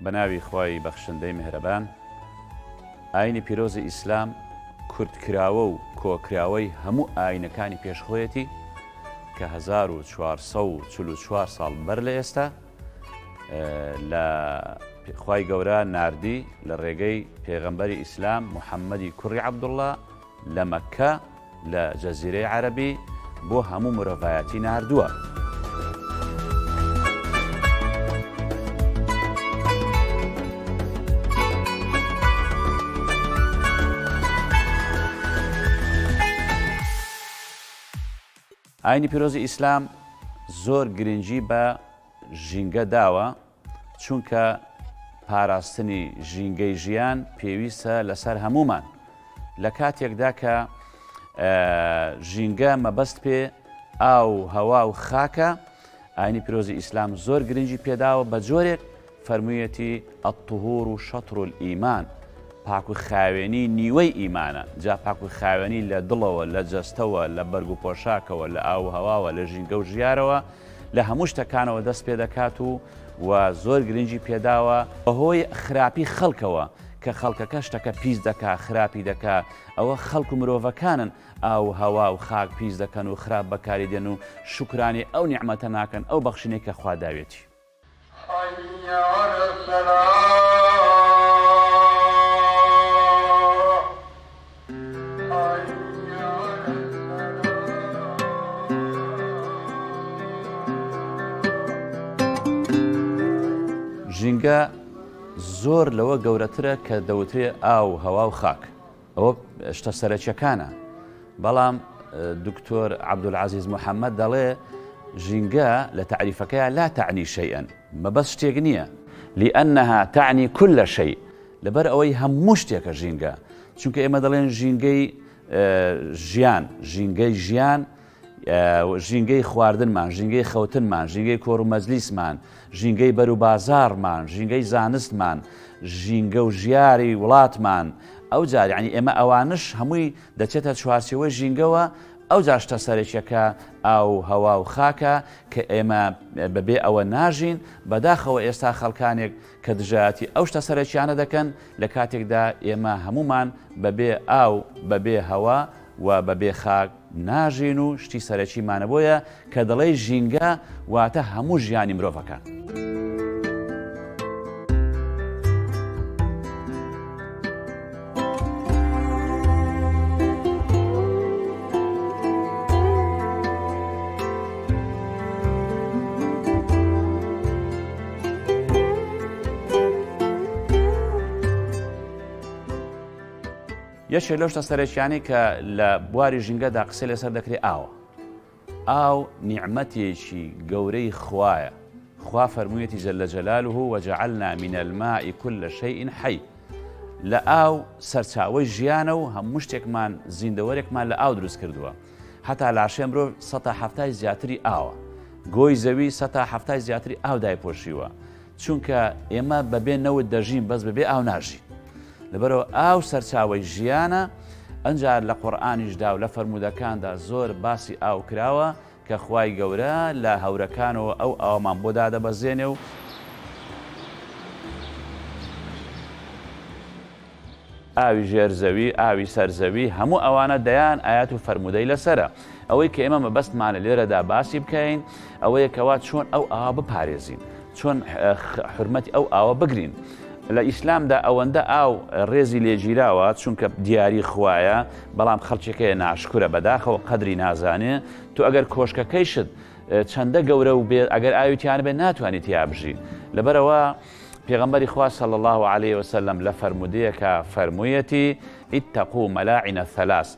بەناوی خوای بەخشندەی میهرەبان. ئاینی پیرۆزی ئیسلام کورتکراوە و کۆکراوەی هەموو ئاینەکانی پێشخۆیەتی کە 1444 ساڵ بەر لە ئێستا لە خوای گەورە ناردی لە ڕێگەی پێغەمبەری ئیسلام محەممەدی کوڕی عەبدوڵڵا لە مەککە لە جەزیرەی عەرەبی بۆ هەموو مرۆڤایەتی ناردووە. ئاینی پیرۆزی ئیسلام زۆر گرنگی بە ژینگە داوە، چونکە پاراستنی ژینگەی ژیان پێویستە لەسەر هەمومان. لە کاتێکدا کە ژینگە مەبەست پێ ئاو هەوا و خاکە، ئاینی پیرۆزی ئیسلام زۆر گرنگی پێداوە بە جۆرێک فەرموویەتی ئەتطهور و شەطر الئیمان، پاک و خاوێنی نیوەی ئیمانە. جا پاک و خاوێنی لە دڵەوە، لە جەستەوە، لە بەرگ و پۆشاکەوە، لە ئاو هەواوە، لە ژینگە و ژیارەوە، لە هەموو شتەکانەوە دەست پێ دەکات و زۆر گرنگی پێداوە بەهۆی خراپی خەڵکەوە کە خەڵکەکە شتەکە پیس دەکا، خراپی دەکا. ئەوە خەڵک و مرۆڤەکانن ئاو هەوا و خاک پیس دەکەن و خراپ بەکاری دێن و شوکرانی ئەو نیعمەتە ناکەن، ئەو بەخشینەی کە خوا داوێتی. ژینگە زۆر لەوە گەورەترە کە دەوترێ ئاو هەوا و خاک، ئەوە شتە سەرەکیەکانە. بەڵام دکتۆر عەبدولعەزیز محەممەد دەڵێ ژینگە لە تعریفەکەیە لا تعني شيئا، مەبەست شتێک نییە، لأنها تعني كل شيء، لەبەر ئەوەی هەموو شتێکە ژینگە. چونکە ئێمە دەڵێن ژینگەی ژیان، ژینگەی ژیان، ژینگەی خواردنمان، ژینگەی خەوتنمان، ژینگەی کۆڕ و مەجلیسمان، ژینگەی بەر و بازارمان، ژینگەی زانستمان، ژینگە و ژیاری وڵاتمان. ئەو جار یعنی ئێمە ئەوانش هەمووی دەچێتە چوارچێوەی ژینگەوە. ئەو جار شتە سەرەکیەکە ئاو هەوا و خاکە کە ئێمە بەبێ ئەوە ناژین. بەداخەوە ئێستا خەڵکانێک کە دژایەتی ئەو شتە سەرەکیانە دەکەن لە کاتێکدا ئێمە هەمومان بەبێ ئاو، بەبێ هەوا و بەبێ خاک ناژین و شتی سەرەکیمانە. بۆیە کە دەڵێ ژینگە واتە هەموو ژیانی مرۆڤەکان. یەکێک لەو شتە سەرەکیانەی کە لە بواری ژینگەدا قسە لەسەر دەکرێت ئاوە. ئاو نیعمەتێکی گەورەی خوایە. خوا فەرموویەتی جەلە جەلالوه وجعلنا من الماء كل شيء حي. لە ئاو سەرچاوەی ژیانە و هەموو شتێکمان زیندەوەرێکمان لە ئاو دروست کردووە. هەتا لاشێ مرۆڤ 170 زیاتری ئاوە، گۆی زەوی 170 زیاتری ئاو دایپۆشیوە. چونکە ئێمە بەبێ نەوت دەژین، بەس بەبێ ئاو ناژین. لەبەرەوە ئاو سەرچاوەی ژیانە. ئەنجار لە قورئانیشدا و لە فەرموودەکاندا زۆر باسی ئاو کراوە کە خوای گەورە لە هەورەکانەوە ئەو ئاومان بۆ دادەبەزێنێ و ئاوی ژێرزەوی، ئاوی سەرزەوی، هەموو ئەوانە دەیان ئايات و فەرموودەی لەسەرە. ئەوەی کە ئێمە مەبەستمانە لێرەدا باسی بکەین ئەوەیە کەوا چۆن ئەو ئاوا بپارێزین، چۆن حورمەتی ئەو ئاوە بگرین. لە ئیسلامدا ئەوەندە ئاو ڕێزی لێگیراوە چونکە دیاری خوایە، بەڵام خەڵکێکەیە ناشکورە بەداخەوە قەدری نازانێ. تو ئەگەر کۆشکەکەیشت چەندە گەورە و بێت، ئەگەر ئاویتیان بێت ناتوانیت یا بژی. لەبەرەوە پێغەمبەری خوا صلی الله عليه وسلم لە فەرموودەیەکە فەرموویەتی اتقوا ملاعن الثلاث،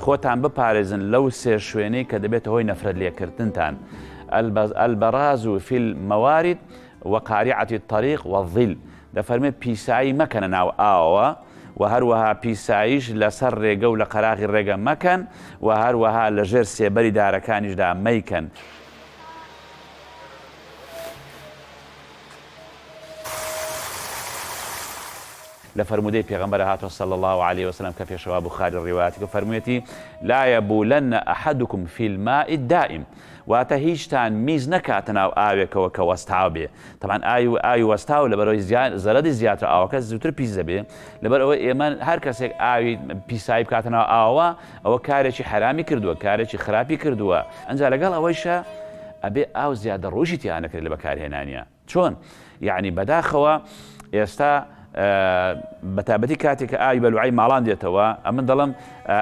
خۆتان بپارێزن لەو سێ شوێنەی کە دەبێتە هۆی نەفرەت لێکردنتان. البراز في الموارد وقارعة الطريق والظل. دەفەرمێ پیسایی مەکەنە ناو ئاوە و هەروەها پیساییش لەسەر ڕێگە و لە قەراغی ڕێگە مەکەن و هەروەها لە ژێر سێبەری دارەکانیشدا مەیکەن. لفرمودي پیغمبر هاتو صلى الله عليه وسلم كفي شواب بخاري الروايات كفرميتي لا يبولن أحدكم في الماء الدائم واتە هیچتان میز نەکاتناو ئاوێکەوە کە وەستاو بێ طبعاً ئاوی وەستاو لەبەرەوەی زەرەدی زیاتر ئاوەکە زووتر پیس دەبێ لەبەرەوەی ئێمە هەر کەسێک ئاوی پیسایی بکاتنەوە ئاوە ئەوە کارێکی حرامی کردووە کارێکی خراپی کردووە ئەنجا لەگەڵ ئەوەیشە ئەبێ ئاو زیادە ڕۆژی تیان نەکرێت لە بەکارهێنانیە چۆن یعنی بەداخەوە ئێستا بەتابەتی کاتێک کە ئاوی بەلوعی ماڵان دێتەوە ئەمن دەڵم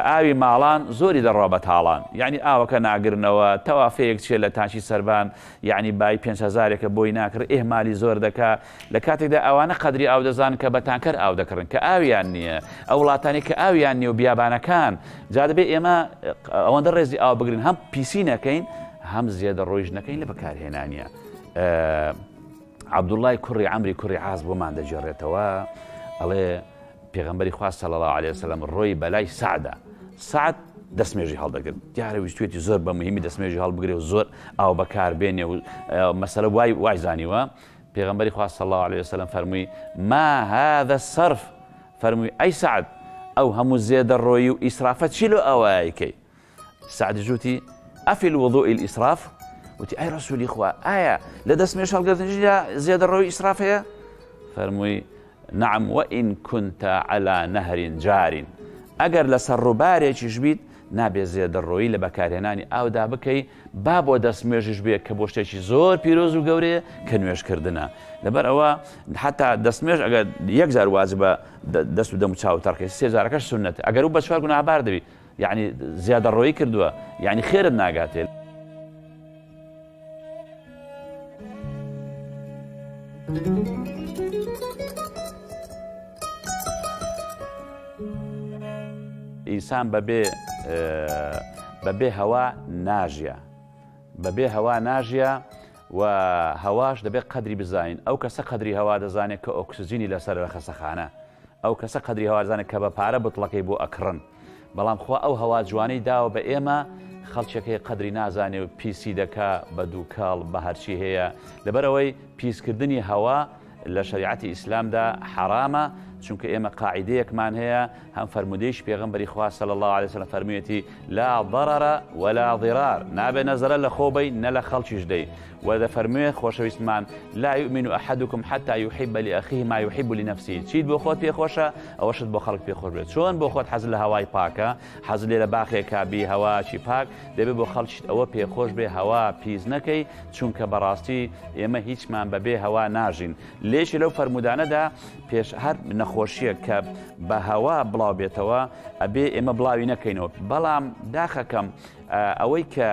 ئاوی ماڵان زۆری دەڕۆ بە تاڵان یعنی ئاوەکە ناگرنەوە تەوافەیەک چێت لە تاچی سەربان یعنی بای 5,000ێکە بۆی ناکرد ئێمالی زۆر دەکا لە کاتێکدا ئەوانە قەدری ئاو دەزان کە بە تانکەر ئاو دەکڕن کە ئاویان نییە ئەو وڵاتانی کە ئاویان نییە و بیابانەکان جا دەبێت ئێمە ئەوەندە ڕێزی ئاو بگرین هەم پیسی نەکەین هەم زیێدە ڕۆیژ نەکەین لە بەکارهێنانیە عەبدوڵڵای کوڕی عەمری کوڕی عاز بۆمان دەجێڕێتەوە ئەڵێ پێغەمبەری خوا صلی الله عليه وسلم ڕۆی بەلای سعدە سعد دەستمێژی هەڵدەگرت دیارە ویستوێتی زۆر بە مهمی دەستمێژی هەڵبگرێ و زۆر ئاو بەکاربێنێ و مەسەلە وای زانیوە پێغەمبەری خوا صلی الله عليه وسلم فەرمووی ما هذا الصرف فەرمووی ئەی سعد ئەو هەموو زێدەڕۆیی و ئیسرافە چی لە ئەوەیەکەی سعدی جوتی ئەفی الوضوء الإسراف وتی ئەی ڕەسوولی خوا ئایا لە دەستمێژ هەڵگرتنیدا زێدەڕۆیی ئیسراف هەیە فەرمووی نعم وإن كنت على نهر جار ئەگەر لە سەرڕووبارێکیش بیت نابێ زێدەڕۆیی لە بەکارهێنانی ئاودا بکەی با بۆ دەستمێژش بێ کە بۆ شتێکی زۆر پیرۆز و گەورەیە کە نوێژکردنە لەبەر ئەوە حتا دەستمێژ ئەگەر یەک جار واجبە دەست و دەم و چاو تەڕکەی 3,000ەکەش سونەتە ئەگەر و بە 4 گوناهبار دەبی یعنی زیادەڕۆیی کردووە یعنی خێرت ناگاتێ ئینسان بەبێ هەوا ناژیە بەبێ هەوا ناژیە و هەواش دەبێت قەدری بزانین ئەو کەسە قەدری هەوا دەزانێت کە ئۆکسجینی لەسەر لە خەسەخانە ئەو کەسە قەدری هەوا دەزانێت کە بە پارە بتڵەکەی بۆ ئەکڕن بەڵام خوا ئەو هەوا جوانەی داوە بە ئێمە خەڵکێکی قەدری نازانێ و پیسی دەکا بە دوو کاڵ بە هەرچی هەیە لەبەرەوەی پیسکردنی هەوا لە شریعەتی ئیسلامدا حرامە چونکە ئێمە قاعیدەیەکمان هەیە هەم فەرمودەیەش پێغەمبەری خوا صلی الله عليه وسلم فەرموویەتی لا ضرر ولا ضرار نابێ نەزەرە لە خۆ بەی نە لە خەڵکیش دەی وەدەفەرموێ خۆشەویستمان لا يؤمن أحدكم حتى يحب لأخيه ما يحب لنفسه چیت بۆ خۆت پێخۆشە ئەوەشت بۆ خەڵک پێخۆش بێت چۆن بۆ خۆت حەز لە هەوای پاکە حەز لێ لە باخێکا بی هەواچی پاک دەبێت بۆ خەڵکیت ئەوە پێخۆش بێ هەوا پیس نەکەی چونکە بەڕاستی ئێمە هیچمان بەبێ هەوا ناژین لێشی لەو فەرمودانەدا پێش هەر نەخۆشیە کە بە هەوا بڵاو بێتەوە ئەبێ ئێمە بڵاوی نەکەینەوە بەڵام داخەکەم ئەوەی کە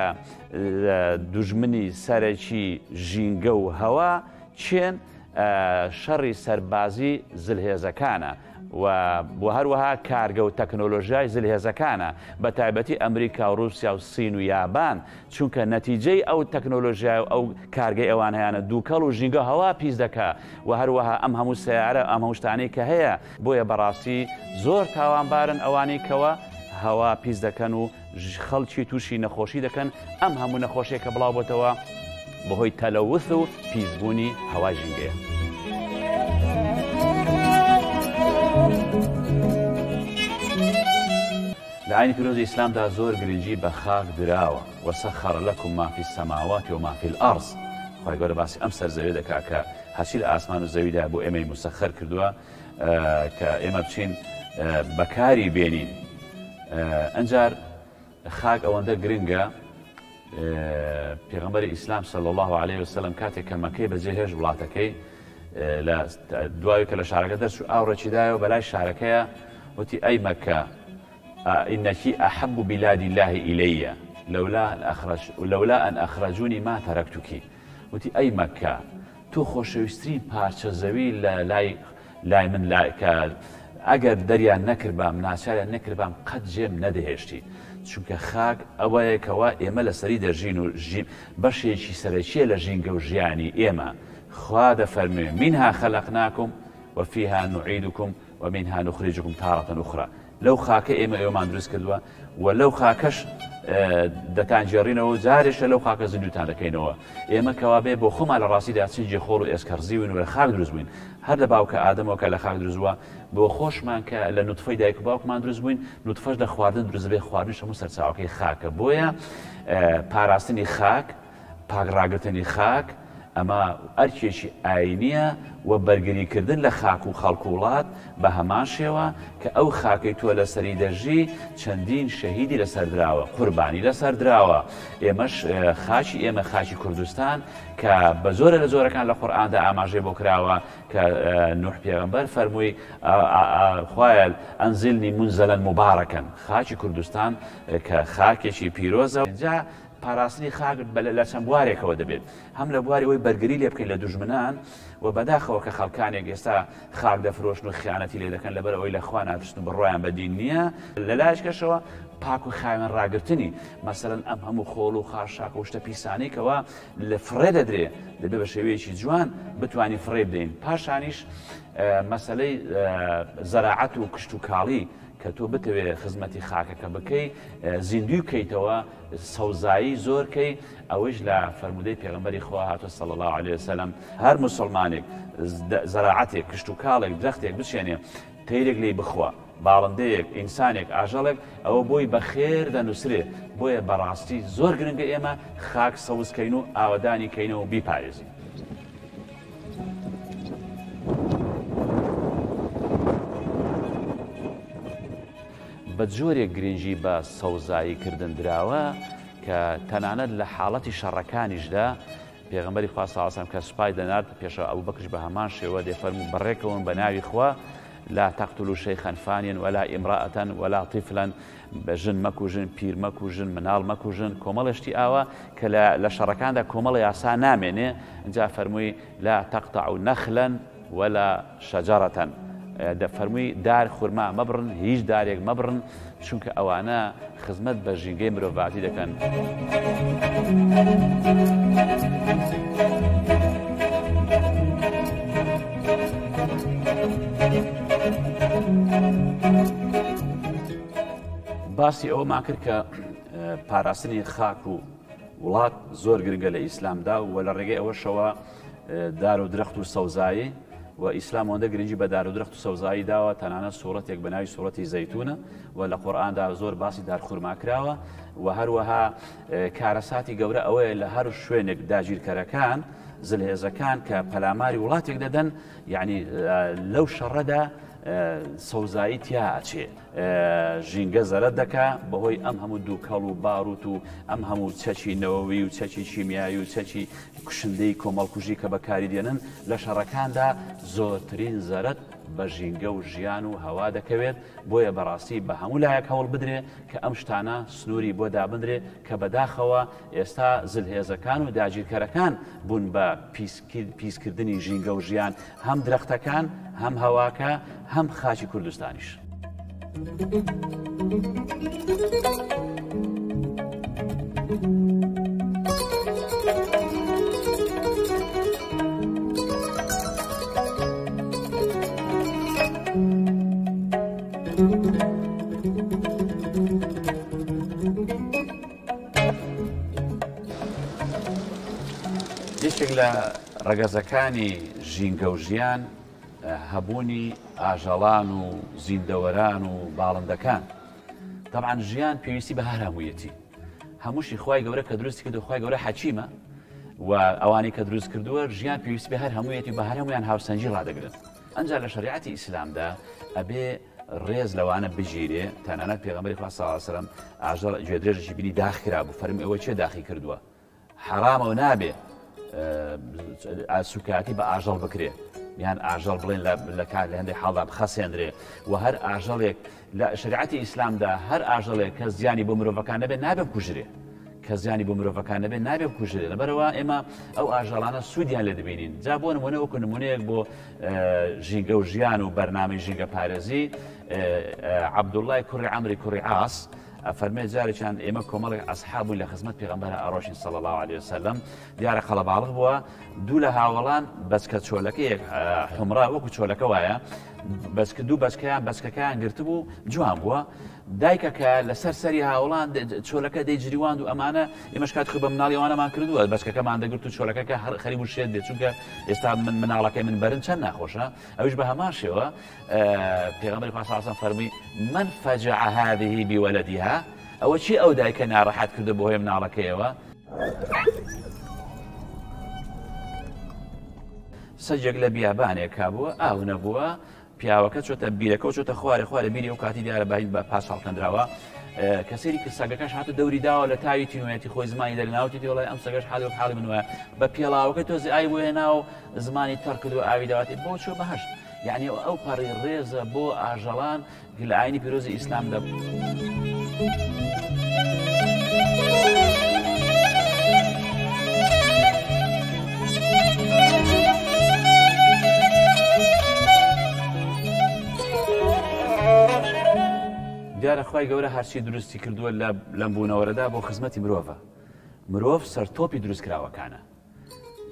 دوژمنی سەرەکی ژینگە و هەوا چێن شەڕی سەربازی زلهێزەکانە و بۆ هەروەها کارگە و تەکنۆلۆژیای زلهێزەکانە بە تایبەتی ئەمریکا و رووسیا و سین و یابان چونکە نەتیجەی ئەو تەکنۆلۆژیای و ئەو کارگەی ئەوان هەیەە دووکەڵ و ژینگە هەوا پیس دەکا و هەروەها ئەم هەموو سیارە ئەم هەموو شتانەی کە هەیە بۆیە بەڕاستی زۆر تاوانبارن ئەوانەی کەوە هەوا پیس دەکەن و خەڵکی تووشی نەخۆشی دەکەن ئەم هەموو نەخۆشیە کە بڵاو بۆتەوە بەهۆی تەلەوث و پیسبوونی هەوا ژینگەیە. لە ئاینی پیرۆزی ئیسلامدا زۆر گرنگی بە خاک دراوە وسەخەر لەکم ما فی السەماوات وما فی الأرض خۆی گەورە باسی ئەم سەرزەویە دەکا کە هەرچی لە ئاسمان و زەویدا بۆ ئێمەی مسەخەر کردووە کە ئێمە بچین بەکاری بێنین ئەنجار خاک ئەوەندە گرنگە پێغەمبەری ئیسلام صلی الله عليه وسلم کاتێک کە مەکەی بەجێهێشت وڵاتەکەی لە دوای کە لە شارەکە دەرچوو ئاوڕێکیدایەوە بەلای شارەکەیە وتی ئەی مەکە إنك أحب بلاد الله إلي لولا أن أخرجوني ما تركتك وتي أي مكة تو خۆشەویستترین پارچە زەوی لای من لایکە ئەگەر دەریان نەکردبام ناچاریان نەکردبام قەت جێم نەدەهێشتی چونکە خاک ئەوەیەکەوە ئێمە لەسەری دەژین و بەشێکی سەرەکیە لە ژینگە و ژیانی ئێمە خوا دەفەرموێ منها خەلەقناکم وفيها نعيدكم ومنها نخرجكم تارة أخرى لەو خاکە ئێمە ئێوەمان دروست کردووە و لەو خاکەش دەتانجێڕینەوە جارێشە لەو خاکە زیندوتان دەکەینەوە ئێمە کەوا بێ بۆ خۆمان لە ڕاستیدا چی جێخۆڵ و ئێسکەرزی وین و لە خاک دروست بووین هەر لە باوکە ئادەمەوە کە لە خاک دروستوە بۆ خۆشمان کە لە نوتفەی دایک و باوکمان دروست بووین نوتفەش لە خواردن دروست بێ خواردنش هەموو سەرچاوەکەی خاکە بۆیە پاراستنی خاک پاکڕاگرتنی خاک ئەمە ئەرکێکی ئاینیە و بەرگریکردن لە خاک و خەڵک و وڵات بە هەمان شێوە کە ئەو خاکەی تۆ لەسەری دەژی چەندین شەهیدی لەسەر دراوە قوربانی لەسەر دراوە ئێمەش خاچی ئێمە خاچی کوردستان کە بە زۆرە لە زۆرەکان لە قورئاندا ئاماژەی بۆ کراوە کە نوح پێغەمبەر فەرمووی خوایە ئەنزلنی منزەلەن مبارەکەن خاچی کوردستان کە خاکێکی پیرۆزە پاراستنی خاک لە چەند بوارێکەوە دەبێت هەم لە بواری ئەوەی بەرگری لێ بکەین لە دوژمنان و بەداخەوە کە خەڵکانێک ئێستا خاک دەفرۆشن و خیانەتی لێ دەکەن لەبەر ئەوەی لە خوا ناتشتن بڕۆیان بەدین نییە لە لایشکەشەوە پاک و خاوێن ڕاگرتنی مەسەرەن ئەم هەموو خۆڵ و خاشاک و شتە پیسانەیەکەوە لە فڕێ دەدرێ دەبێ بە شێوەیەکی جوان بتوانین فڕێ بدەین پاشانیش مەسەلەی زەراعەت و کشت و کاڵی کە تۆ بتەوێ خزمەتی خاکەکە بکەی زیندوی بکەیتەوە سەوزایی زۆرکەی ئەوەش لە فەرمودەی پێغەمبەری خوا هاتووە صلی الله علیه وسلم هەر موسڵمانێک زەراعەتێک کشت و کاڵێک درەختێک بشێنێ تەیرێک لێی بخوا باڵندەیەک ئینسانێک ئاژەڵێک ئەوە بۆی بەخێر دەنووسرێ بۆیە بەڕاستی زۆر گرنگە ئێمە خاک سەوزکەین و ئاوەدانی کەینەوە و بیپارێزین. بە جۆرێک گرنگی بە سەوزاییکردن دراوە کە تەنانەت لە حاڵەتی شەڕەکانیشدا پێغەمبەری خوا صلی الله علیه و سلم کە سوپای دەنات پێشەوە ئەبوبەکرش بە هەمان شێوە دەفەرموو بەڕێکەوەن بە ناوی خوا لا تقتلوا شيخا فانيا ولا امرأة ولا طفلا بژن مەکوژن پیر مەکوژن مناڵ مەکوژن کۆمەڵشتی ئاوە کە لە شەڕەکاندا کۆمەڵی یاسا نامێنێ اینجا فەرمووی لا تقطعوا نخلا ولا شجرة دەفەرمووی دار خورما مەبڕن هیچ دارێک مەبڕن چونکە ئەوانە خزمەت بە ژینگەی مرۆڤاتی دەکەن. باسی ئەوەمان کرد کە پاراستنی خاک و وڵات زۆر گرنگە لە ئیسلامدا و لە ڕێگەی ئەوەشەوە دار و درەخت و سەوزایی و ئیسلام ئەوەندە گرنگی بە دار و درەخت و سەوزایی داوە تەنانەت سوورەتێک بە ناوی سوورەتی زەیتونە و لە قورئاندا زۆر باسی دارخورما کراوە و هەروەها کارەساتی گەورە ئەوەیە لە هەر شوێنێک داگیرکەرەکان زلهێزەکان کە پەلاماری وڵاتێک دەدەن یعنی لەو شەڕەدا سەوزایی تیا ئەچێ ژینگە زەرەت دەکا بەهۆی ئەم هەموو دووکەڵ و باڕوت و ئەم هەموو چەکی نەوەوی و چەکی شیمیایی و چەکی کوشندەی کۆمەڵکوژی کە بەکاری دێنن لە شەڕەکاندا زۆرترین زەرەت بە ژینگە و ژیان و هەوا دەکەوێت بۆیە بەڕاستی بە هەموو لایەک هەوڵ بدرێ کە ئەم شتانە سنووری بۆ دابدرێ کە بەداخەوە ئێستا زلهێزەکان و داگیرکەرەکان بوون بە پیسکردنی ژینگە و ژیان هەم درەختەکان هەم هەواکە هەم خاچی کوردستانیش. یەکێک لە ڕەگەزەکانی ژینگە و ژیان هەبوونی ئاژەڵان و زیندەوەران و باڵندەکان. طبعاً ژیان پێویستی بە هەر هەموویەتی هەمووشی خوای گەورە کە دروستی کردو خوای گەورە حەکیمە و ئەوانی کە دروست کردووە ژیان پێویستی بە هەر هەموویەتی بە هەر هەمویان هاوسەنجی ڕادەگرن. ئەنجا لە شەریعەتی ئیسلامدا ئەبێ ڕێز لەوانە بژیرێ تەنانەت پێغەمبەری خوا صلی الله علیه و سلم ئاژەڵ گوێدرێژێکی بینی داخرا بوو فەرمی ئەوە چێ داخی کردووە حرامە و نابێ سوکاتی بە ئاژەڵ بکرێ یان ئاژەڵ بڵێن لە کار لە هەندێک حاڵدا بخەسێنرێ و هەر ئاژەڵێک لە شریعەتی ئیسلامدا هەر ئاژەڵێک کە زیانی بۆ مرۆڤەکان نەبێت نابێ بکوژرێ کە زیانی بۆ مرۆڤەکان نەبێت نابێ بکوژرێ لەبەرەوە ئێمە ئەو ئاژەڵانە سوودیان لێ دەبینین جا بۆ نمونە وەکو نمونەیەک بۆ ژینگە و ژیان و بەرنامەی ژینگە پارێزی عەبدوڵڵای کوڕی عەمری کوڕی عاس ئەفەرمێ جارێکیان ئێمە کۆمەڵێک ئەسحاب بووین لە خزمەت پێغەمبەر ئاڕۆژین صلی الله علیه وسلم دیارە خەڵەباڵغ بووە دوو لە هاوڵان بەچکە چۆلەکەیەک حومرا وەکو چۆلەکە وایە بەسکردو بەسکەکەیان گرتبوو جوان بووە دایکەکە لەسەر سەری هاوڵان چۆلەکە دەیجریوان و ئەمانە ئێمەش کات خو بە مناڵیوانەمان کردووە بەسکەکەمان دەگرت و چۆلەکەکە خەریب و شێت بێت چونکە ئێستا مناڵەکەی من بەرن چەند ناخۆشە ئەوش بە هەمان شێوە پێغەمبەری خوا صلی الله علیه و سلم فەرمووی من فجع هذه بولدها ئەوە چی ئەو دایکە ناڕەحەت کردو بۆ هۆی مناڵەکەیەوە سەجێک لە بیابانێکا بووە ئاو نەبووە پیاوەکە چۆتە بیرەکە و چۆتە خوارێ بیری و کاتی دیارە باین بە پاس هەڵکەندراوە کەسێری کە سەگەکەش هاتە دەوری داوە لە تاوی تینوێتی خۆی زمانی دەرناوتی دێڵی ئەم سەگەش حاڵی حاڵی منوە بە پێڵاوەکە تۆزی ئای بۆ هێنا و زمانی تەڕ کرد و ئاوی داواتی بۆ چۆ بەهەشت یعنی ئەو پەڕی ڕێزە بۆ ئاژەڵان لە ئاینی پیرۆزی ئیسلام دەبوو. دیارە خی گەورە هەرچی دروستی کردووە لەم بوونەوەرەدا بۆ خزمەتی مرۆڤە مرۆڤ سەرتۆپی دروستکراوەکانە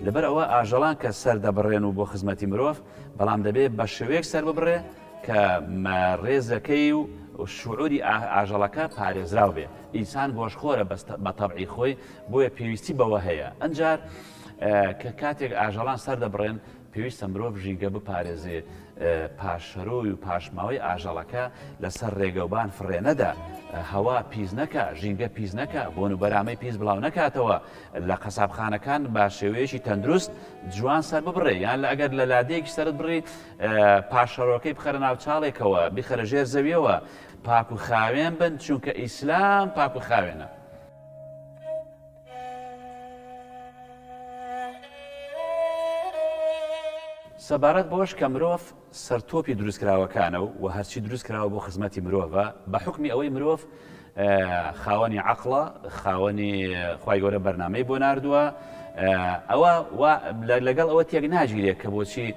لەبەر ئەوە ئاژەڵان کە سەر دەبڕێن و بۆ خزمەتی مرۆڤ بەڵام دەبێت بە شێوەیەک سەر ببڕێ کە ڕێزەکەی و شعوری ئاژەڵەکە پارێزراو بێ ئینسان گۆشخۆرە بە تەبعی خۆی بۆیە پێویستی بەوە هەیە ئەنجار کە کاتێک ئاژەڵان سەر دەبڕێن پێویستە مرۆڤ ژینگە بپارێزێ پاشەرۆی و پاشماوەی ئاژەڵەکە لەسەر ڕێگەوبان فڕێنەدا هەوا پیس نەکە ژینگە پیس نەکە بۆن و بەرامەی پیس بڵاو نەکاتەوە لە قەسابخانەکان با شێوەیەکی تەندروست جوان سەر ببڕێ یان لە ئەگەر لە لادەیەکی سەرت بڕی پاشەرۆکەی بخەرە ناو چاڵێکەوە بخەرە ژێر زەویەوە پاک و خاوێن بن چونکە ئیسلام پاک و خاوێنە. سەبارەت بۆش کە مرۆڤ سەرتۆپی دروستکراوەکانە و هەرچی دروستکراوە بۆ خزمەتی مرۆڤە بە حکمی ئەوەی مرۆڤ خاوەنی عەقڵە خاوەنی خوای گەورە بەرنامەی بۆ ناردووە ئەوە لەگەڵ ئەوە تێک ناگیرێت کە بۆچی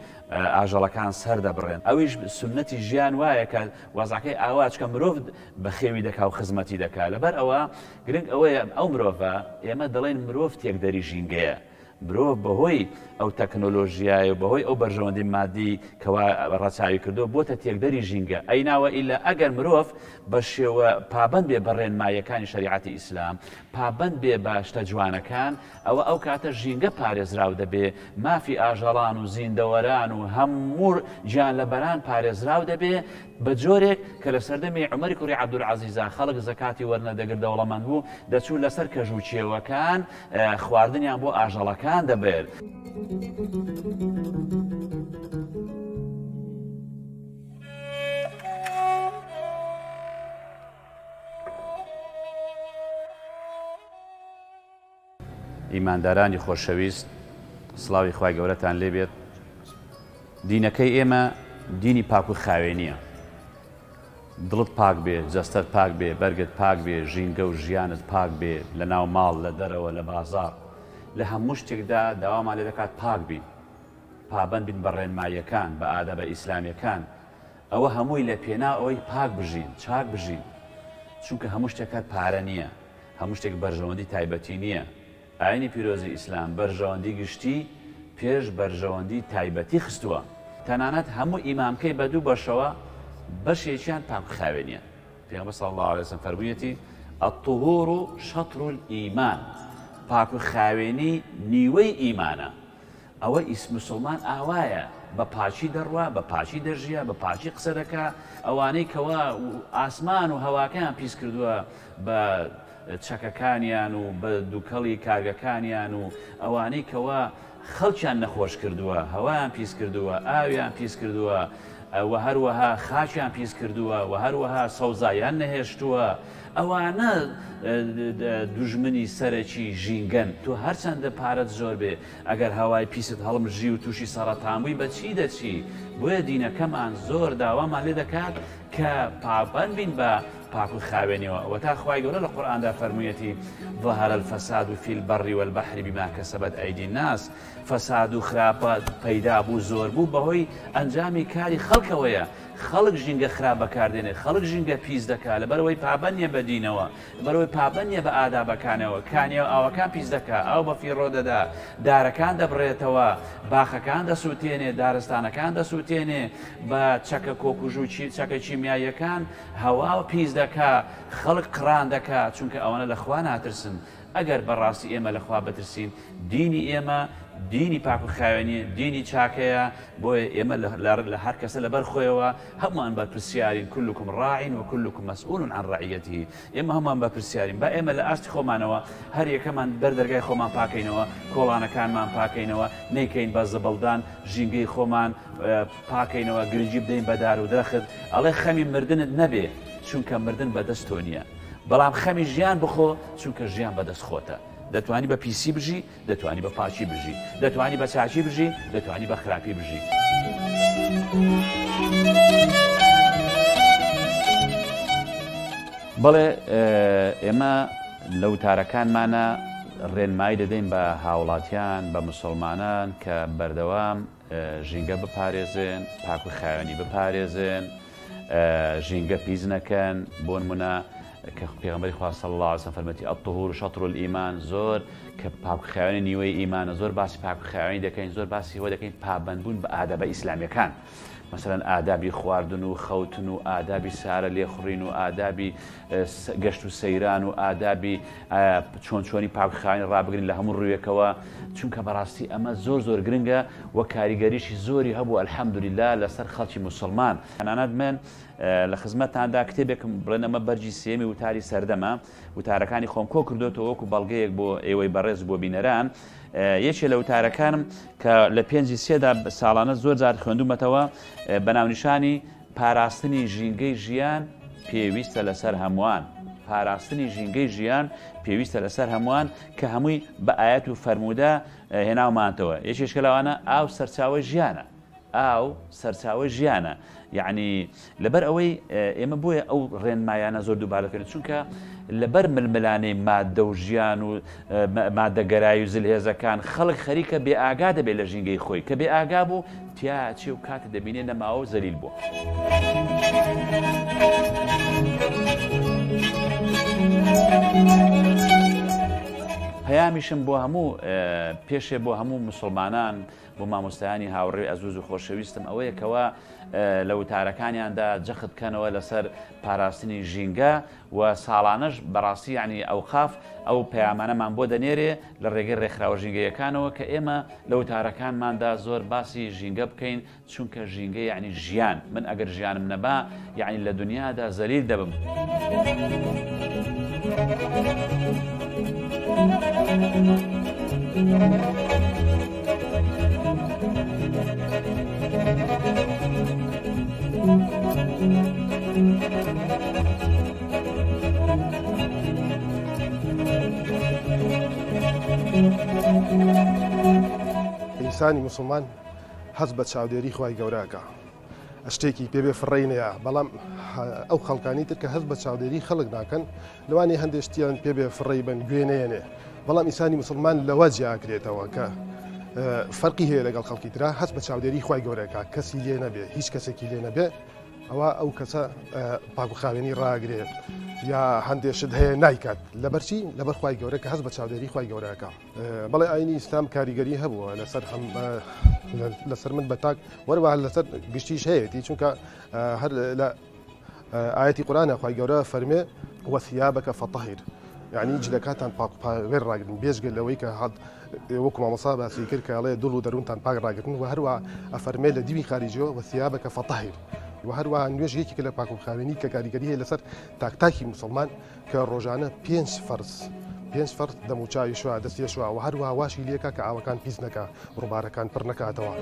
ئاژەڵەکان سەر دەبڕێن ئەویش سنەتی ژیان وایە کە وەزعەکەی ئاواچکە مرۆڤ بە خێوی دەکا و خزمەتی دەکا لەبەر ئەوە گرنگ ئەوەیە ئەو مرۆڤە ئێمە دەڵێن مرۆڤ تێکدەری ژینگەیە مرۆڤ بەهۆی ئەو تەکنۆلۆژیایە بەهۆی ئەو بەرژەوەندی مادی کەوا ڕەچاوی کردو بۆتە تێکدەری ژینگە ئەیناوە ئیلا ئەگەر مرۆڤ بە شێوە پابند بێ بەڕێنمایەکانی شەریعەتی ئیسلام پابند بێ بە شتە جوانەکان ئەوە ئەو کاتە ژینگە پارێزراو دەبێ مافی ئاژەڵان و زیندەوەران و هەموو گیانلەبەران پارێزراو دەبێ بە جۆرێک کە لە سەردەمی عومەری کوڕی عەبدولعەزیزا خەڵک زەکاتی وەرنەدەگرت دەوڵەمەند بوو دەچوو لەسەر کەژوچێوەکان خواردنیان بۆ ئاژەڵەکان دەبێت. ئیماندارانی خۆشەویست سڵاوی خوای گەورەتان لێبێت دینەکەی ئێمە دینی پاک و خاوێنیە دڵت پاک بێ جەستەت پاک بێ بەرگت پاک بێ ژینگە و ژیانت پاک بێ لە ناو ماڵ لە دەرەوە لە بازار لە هەموو شتێکدا داوامان لێ دەکات پاک بین پابند بین بە ڕێنماییەکان بە ئادەبە ئیسلامیەکان ئەوە هەمووی لە پێنا ئەوەی پاک بژین چاک بژین چونکە هەموو شتێکات پارە نییە هەموو شتێک بەرژەوەندی تایبەتی نییە ئاینی پیرۆزی ئیسلام بەرژەوەندی گشتی پێش بەرژەوەندی تایبەتی خستووە تەنانەت هەموو ئیمامکەی بە دوو بەشەوە بەشێکیان پاک و خاوێنیە پێغەمبەر صلی الله علیه وسلم فەرموویەتی الطهور شطر الإيمان پاک و خاوێنی نیوەی ئیمانە ئەوە مسلمان ئاوایە بە پاچی دەڕوا بە پاچی دەژیە بە پاچی قسە دەکا ئەوانەی کەوا ئاسمان و هەواکەیان پیس کردووە بە چەکەکانیان و بە دووکەڵی کاگەکانیان و ئەوانەی کەوا خەڵکیان نەخۆش کردووە هەوایان پیس کردووە ئاویان پیس کردووە و هەروەها خاچیان پیس کردووە و هەروەها سەوزایان نەهێشتووە ئەوانە دوژمنی سەرەکی ژینگەن تۆ هەرچەندە پارەت زۆر بێ ئەگەر هەوای پیست هەڵمژی و تووشی سەرەتانبووی بە چی دەچی بۆیە دینەکەمان زۆر داوامان لێ دەکات کە پابند بین بە پاک و خاوێنیەوە و تا خوای گەورە لە قورئاندا فەرموویەتی ظهر الفساد في البر والبحر بما كسبت أيدي الناس فساد و خراپە پەیدا بوو زۆر بوو بەهۆی ئەنجامی کاری خەڵکەوەیە خەڵک ژینگە خراپ بەکاردێنێ خەڵک ژینگە پیس دەکات لەبەرەوەی پابەندیە بە دینەوە بەرەوەی پابەندیە بە ئادابەکانەوە کانیەوە ئاوەکان پیس دەکات ئاو بە فیڕۆ دەدا دارەکان دەبڕێتەوە باخەکان دەسووتێنێ دارستانەکان دەسووتێنێ بە چەکە کۆکوژ و چەکە چیمیاییەکان هەوا و پیس دەکات خەڵک قڕان دەکات چونکە ئەوانە لەخوا ناترسن ئەگەر بەڕاستی ئێمە لەخوا بترسین دینی ئێمە دینی پاک و خاوێنی دینی چاکەیە بۆیە ئێمە لە هەر کەسە لەبەر خۆیەوە هەمووان بەرپرسیارین كلكم راع وكلكم مسؤول عن رعيته ئێمە هەمووان بەرپرسیارین با ئێمە لە ئاستی خۆمانەوە هەر یەکەمان بەردەرگای خۆمان پاکەینەوە کۆڵانەکانمان پاکەینەوە نەیکەین بە زەبەڵدان ژینگەی خۆمان پاکەینەوە گرنگی بدەین بەدار و درەخت ئەڵێ خەمی مردنت نەبێ چونکە مردن بەدەست تۆ نییە بەڵام خەمی ژیان بخۆ چونکە ژیان بەدەست خۆتە دەتوانی بە پیسی بژی دەتوانی بە پاچی بژی دەتوانی بە چاچی بژی دەتوانی بە خراپی بژی بەڵێ ئێمە لە وتارەکانمانە ڕێنمایی دەدەین بە هاوڵاتیان بە مسلمانان کە بەردەوام ژینگە بپارێزێن پاک و خاوێنی بپارێزێن ژینگە پیس نەکەن بۆ نمونە کە پێغەمبەری خوا صلی الله علیه و سلم فەرمووی الطهور شطر الإيمان زۆر کە پاک و خاوێنی نیوەی ئیمانە زۆر باسی پاک و خاوێنی دەکەین زۆر باسی هەوە دەکەین پابەندبوون بە ئادابە ئیسلامیەکان مثلا ئادابی خواردن و خەوتن و ئادابی سارە لێخوڕین و ئادابی گەشت و سەیران و ئادابی چۆنی پاک و خاوێنی ڕابگرین لە هەموو ڕوویەکەوە چونکە بەڕاستی ئەمە زۆر گرنگە و کاریگەریشی زۆری هەبوو الحەمدولله لەسەر خەڵکی مسلمان تەنانەت من لە خزمەتتاندا کتێبێکم بڵێن ئەمە بەرجی سێمی وتاری سەردەمە وتارەکانی خۆم کۆ کردوێتەوە وەکو بەڵگەیەک بۆ ئێوەی بەڕێز بۆ بینەران یەکێ لە وتارەکانم کە لە پێنجی سێدا ساڵانە زۆر جار خوێندومەتەوە بەناونیشانی پاراستنی ژینگەی ژیان پێویستە لەسەر هەمووان پاراستنی ژینگەی ژیان پێویستە لەسەر هەمووان کە هەمووی بە ئاەت و فەرموودە هێناومانتەوە یەکێشکە لەوانە ئاو سەرچاوە ژیانە ئاو سەرچاوە ژیانە یعنی لەبەر ئەوەی ئێمە بۆیە ئەو ڕێنمایانە زۆر دووبارەکەن چونکە لەبەر ململانەی مادە و ژیان و مادەگەرایی و زلهێزەکان خەڵک خەریکە بێ ئاگا دەبێت لە ژینگەی خۆی کە بێ ئاگا بوو تیاچی و کاتە دەبینێ نەماوە و زەلیل بووە. پەیامیشم بۆ هەموو پێشێ بۆ هەموو مسلمانان بۆ مامۆستایانی هاوڕێی ئەزوز و خۆشەویستم ئەوەیەکەوە لە وتارەکانیاندا جەخت بکەنەوە لەسەر پاراستنی ژینگە و ساڵانەش بەڕاستی یعنی ئەوقاف ئەو پەیامانەمان بۆ دەنێرێ لە ڕێگەی ڕێکخراوە ژینگەیەکانەوە کە ئێمە لە وتارەکانماندا زۆر باسی ژینگە بکەین چونکە ژینگە یعنی ژیان من ئەگەر ژیانم نەبا یعنی لە دنیادا زەلیل دەبم. ئینسانی مسلمان هەست بە چاودێری خوای گەورەکە شتێکی پێبێ فڕێنەیە بەڵام ئەو خەڵکانی تر کە هەست بە چاودێری خەڵک ناکەن لەوانی هەندێک شتیان پێبێ فڕێ بن گوێنەیەنێ بەڵام ئینسانی مسلمان لەوە جیاکرێتەوە کە فەرقی هەیە لەگەڵ خەڵکی ترا هەست بە چاودێری خوای گەورەکە کەسی لێ نەبێ هیچ کەسێکی لێ نەبێ ئەو کەسە پاک و خاوێنی ڕاگرێت یا هەندێشت هەیە نایکات لەبەرچی لەبەر خوای گەورە کە هەست بە چاودێری خوای گەورەکە بەڵێ ئاینی ئیسلام کاریگەری هەبووە لەسەر من بەتاک وەروە لەسەر گشتیش هەیەی چونکە هەر لە ئاەتی قورآنە خوای گەورە فەرمێ وەثیابەکە فەطەهیر یعنی جلەکاتان پاک ڕاگرن بێژگە لەوەی کە وەکو مامۆستا باسی کرد کە ئەڵێ دڵ و دەروونتان پاک ڕاگرن و هەروە ئەفەرمێ لە دیوی خارجیەوە وەثیابەکە فەطەهیر و هەروە نوێژێکی کە لە پاک و خاوێنی کە کاریگەری هەیە لەسەر تاکتاکی مسلمان کە ڕۆژانە 5 فەرز دەم و چاوی شووە دەستی شووە و هەروە واشی لێکە کە ئاوەکان پیس نەکە ڕووبارەکان پڕ نەکاتەوە.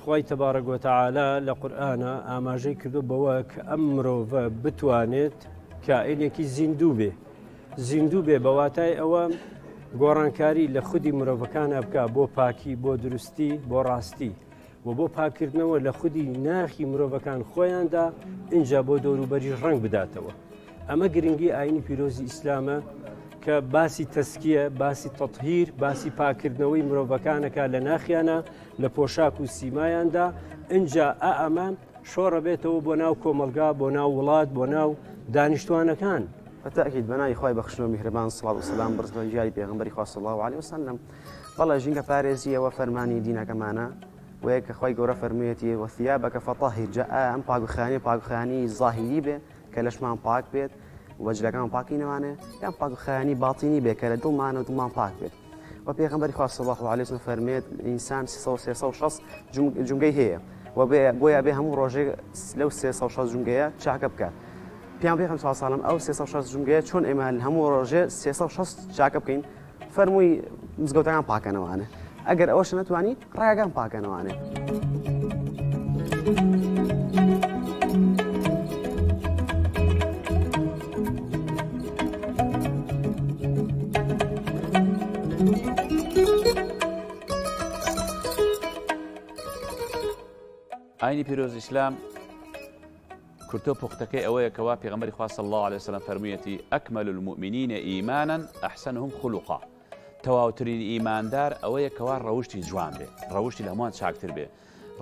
خوای تبارک و تعالی لە قورئانە ئاماژەی کردو بەوە کە ئەم مرۆڤە بتوانێت کائینێکی زیندوو بێ زیندوو بێ بەواتای ئەوە گۆڕانکاری لە خودی مرۆڤەکانە بکە بۆ پاکی بۆ دروستی بۆ ڕاستی و بۆ پاکردنەوە لە خودی ناخی مرۆڤەکان خۆیاندا اینجا بۆ دەوروبەری ڕنگ بداتەوە. ئەمە گرنگی ئاینی پیرۆزی ئیسلامە کە باسی تەسکیە باسی تەطهیر باسی پاکردنەوەی مرۆڤەکانەکە لە ناخیانە لە پۆشاک و سیمایاندا اینجا ئەمە شۆڕە بێتەوە بۆ ناو کۆمەلگا بۆ ناو وڵات بۆ ناو دانیشتوانەکان. بەتاکید بەناوی خۆی بەخشنەوە میهرەبان سڵاو و سەلام بەرز بە ژیانی پێغەمبەری خوا صلی الله علیه وسلم. بەڵێ ژینگە پارێزیەوە فەرمانی دینەکەمانە وەیە کە خۆی گەورە فەرموویەتی وەثیابەکە فەطەهیر جا ئەم پاکوخانی زاهیری بێ کە لەشمان پاک بێت وەجلەکان پاکی نەوانێ یان پاکوخانی باتینی بێ کە لە دڵمانە و دڵمان پاک بێت. و پێغەمبەری خوا صلی الله علیه وسلم فەرمێت ئینسان 360 جونگەی هەیە و بۆیە بێ هەموو ڕۆژێک لەو 360 جونگەیە چاکە بکات. پیامبەری خوا صلی الله ئەو 360 جونگەیە چۆن ئێمە هەموو ڕۆژێ 360 چاکە بکەین فەرمووی مزگەوتەکان پاکەنەوانێ ئەگەر ئەوەش نەتوانی ڕێگەکان پاکەنەوانێ. ئاینی پیرۆز ئیسلام کورتۆ پوختەکەی ئەوەیە کەوا پێغەمبەری خوا صلی الله علیه وسلم فەرموویەتی ئەکمەل المؤمنین ئیمانا ئەحسنهم خلقا. تەواوترین ئیماندار ئەوەیە کەوا ڕەوشتی جوان بێ ڕەوشتی لە هەمووان چاکتر بێ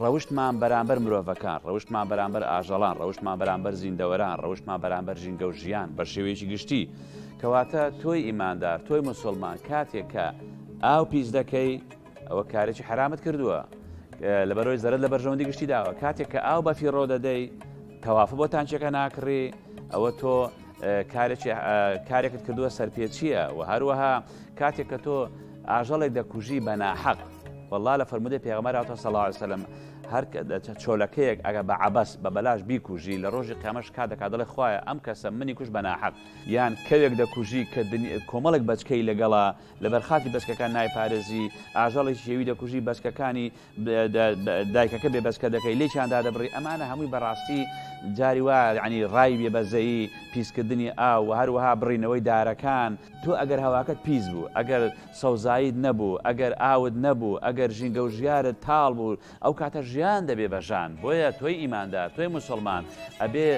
ڕەوشتمان بەرامبەر مرۆڤەکان ڕەوشتمان بەرامبەر ئاژەڵان ڕەوشتمان بەرامبەر زیندەوەران ڕەوشتمان بەرامبەر ژینگە و ژیان بە شێوەیەکی گشتی کەواتە تۆی ئیماندار تۆی مسلمان کاتێک کە ئاو پیس دەکەی ئەوە کارێکی حرامت کردووە لەبەرەوەی زەرت لە بەرژەوەندی گشتی داوە کاتێک کە ئاو بەفی ڕۆ دەدەی تەوافە بۆ تانچەکە ناکڕی ئەوە تۆ کارێکت کردووە سەرپێچیە و هەروەها کاتێک کە تۆ ئاژەڵێک دەکوژی بە ناحەق والله لە فەرمودەی پێغەمبەر صلی الله علیه وسلم هەر چۆلەکەیەک ئەگە بە عەبەس بە بەلاش بیکوژی لە ڕۆژی قیامەت کات دەکات دەڵێ خوایە ئەم کەسە منی کوژ بە ناحەق یان کەوێک دەکوژی کە کۆمەڵێک بەچکەی لەگەڵا لەبەر خاتی بەچکەکان نایپارێزی ئاژەڵێکی شێوی دەکوژی بەچکەکانی دایکەکە بێ بەچکە دەکەی لێکیاندا دەبڕی ئەمانە هەمووی بەڕاستی جاری وا یعنی ڕای بێبەزەیی پیسکردنی ئاو و هەروەها بڕینەوەی دارەکان تۆ ئەگەر هەواکەت پیس بوو ئەگەر سەوزایید نەبوو ئەگەر ئاوت نەبوو ئەگەر ژینگە و ژیارت تاڵ بوو ئەو کاتە ژیان دەبێ بەژان بۆیە تۆی ئیماندار تۆی مسلمان ئەبێ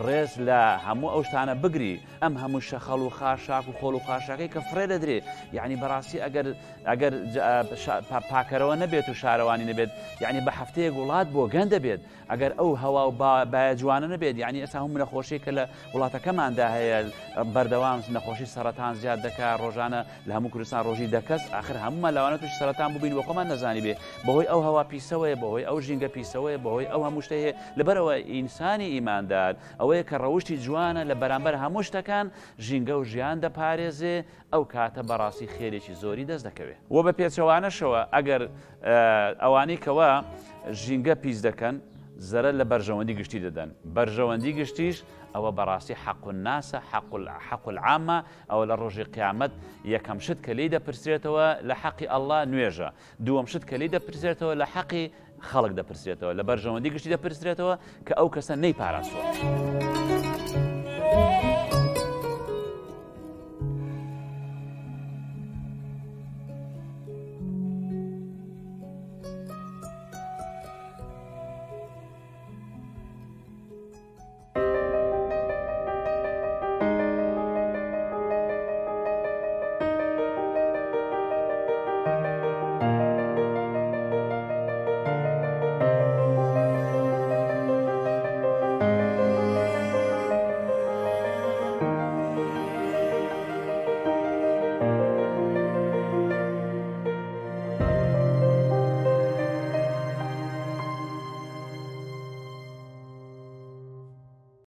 ڕێز لە هەموو ئەو شتانە بگری ئەم هەموو شەخەڵ و خاشاک و خۆڵ و خاشاکەی کە فرێ دەدرێ یعنی بەڕاستی ئەگەر پاکەرەوە نەبێت و شارەوانی نەبێت یعنی بە هەفتەیەک وڵات بۆ گەن دەبێت ئەگەر ئەو هەوا و بایە جوانە نەبێت یعنی ئێستا هەموو نەخۆشی کە لە وڵاتەکەماندا هەیە بەردەوام نەخۆشی سەرەتان زیاد دەکات ڕۆژانە لە هەموو کوردستان ڕۆژی دەکەس آخر هەموومان لەوانە تووشی سەرەتان ببین وە خۆمان نەزانی بێ بەهۆی ئەو هەوا پیسەوەیە بەهۆی ئەو ژینگە پیسەوەیە بەهۆی ئەو هەموو شتە هەیە لەبەرەوە ئینسانی ئیماندار ئەوەیە کە ڕەوشتی جوانە لە بەرامبەر هەموو شتەکان ژینگە و ژیان دەپارێزێ ئەو کاتە بەڕاستی خێرێکی زۆری دەست دەکەوێت وە بە پێچەوانەشەوە ئەگەر ئەوانەی کەوا ژینگە پیس دەکەن زەرە لە بەرژەوەندی گشتی دەدەن بەرژەوەندی گشتیش ئەوە بەڕاستی حەق الناسە حەق العامە ئەوە لە ڕۆژی قیامەت یەکەم شت کە لێی دەپرسێتەوە لە حەقی ئەڵڵا نوێژە دووەم شت کە لێی دەپرسێتەوە لە حەقی خەڵک دەپرسێتەوە لە بەرژەوەندی گشتی دەپرسێتەوە کە ئەو کەسە نەیپاراسوە.